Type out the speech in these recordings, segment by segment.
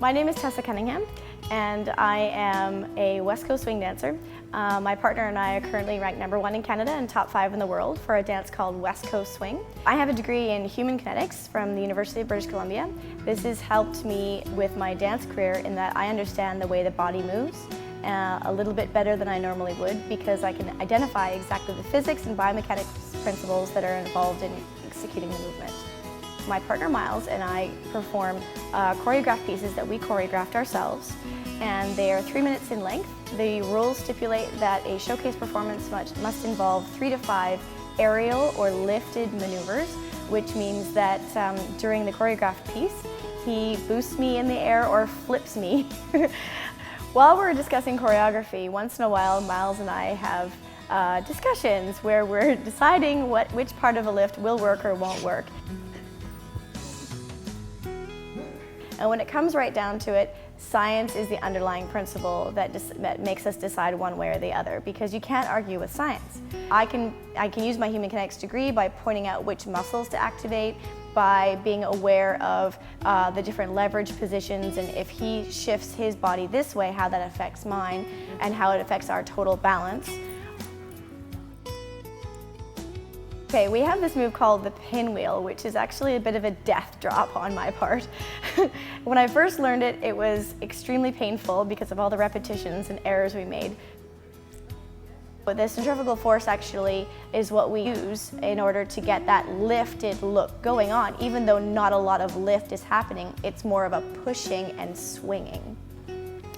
My name is Tessa Cunningham, and I am a West Coast swing dancer. My partner and I are currently ranked #1 in Canada and top 5 in the world for a dance called West Coast Swing. I have a degree in human kinetics from the University of British Columbia. This has helped me with my dance career in that I understand the way the body moves a little bit better than I normally would, because I can identify exactly the physics and biomechanics principles that are involved in executing the movement. My partner Miles and I perform choreographed pieces that we choreographed ourselves, and they are 3 minutes in length. The rules stipulate that a showcase performance must involve 3 to 5 aerial or lifted maneuvers, which means that during the choreographed piece, he boosts me in the air or flips me. While we're discussing choreography, once in a while Miles and I have discussions where we're deciding which part of a lift will work or won't work. And when it comes right down to it, science is the underlying principle that makes us decide one way or the other, because you can't argue with science. I can use my human kinetics degree by pointing out which muscles to activate, by being aware of the different leverage positions, and if he shifts his body this way, how that affects mine and how it affects our total balance. Okay, we have this move called the pinwheel, which is actually a bit of a death drop on my part. When I first learned it, it was extremely painful because of all the repetitions and errors we made. But the centrifugal force actually is what we use in order to get that lifted look going on. Even though not a lot of lift is happening, it's more of a pushing and swinging.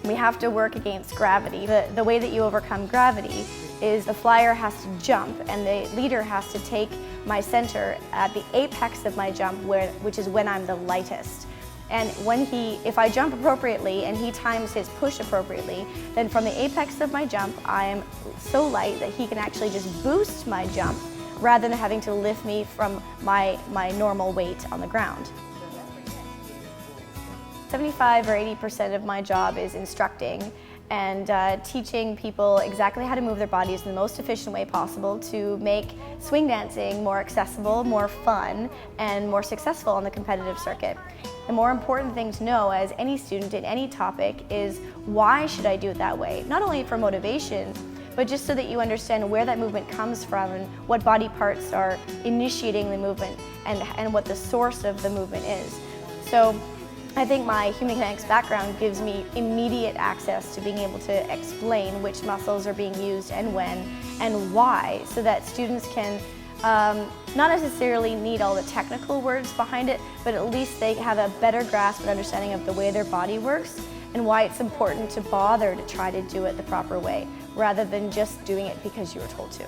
We have to work against gravity. The way that you overcome gravity is the flyer has to jump and the leader has to take my center at the apex of my jump, which is when I'm the lightest. And if I jump appropriately and he times his push appropriately, then from the apex of my jump, I am so light that he can actually just boost my jump rather than having to lift me from my normal weight on the ground. 75 or 80% of my job is instructing and teaching people exactly how to move their bodies in the most efficient way possible to make swing dancing more accessible, more fun, and more successful on the competitive circuit. The more important thing to know as any student in any topic is, why should I do it that way? Not only for motivation, but just so that you understand where that movement comes from and what body parts are initiating the movement and what the source of the movement is. So I think my human kinetics background gives me immediate access to being able to explain which muscles are being used and when and why, so that students can not necessarily need all the technical words behind it, but at least they have a better grasp and understanding of the way their body works and why it's important to bother to try to do it the proper way, rather than just doing it because you were told to.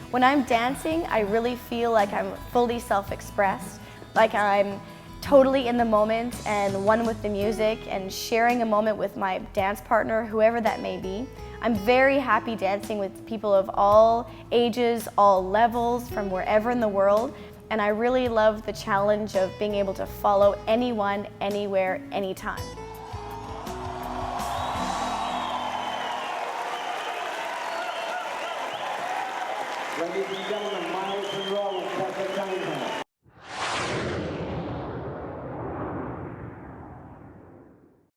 When I'm dancing, I really feel like I'm fully self-expressed, like I'm totally in the moment and one with the music and sharing a moment with my dance partner, whoever that may be. I'm very happy dancing with people of all ages, all levels, from wherever in the world, and I really love the challenge of being able to follow anyone, anywhere, anytime. Ladies and gentlemen, Miles and Rose, Tessa Cunningham.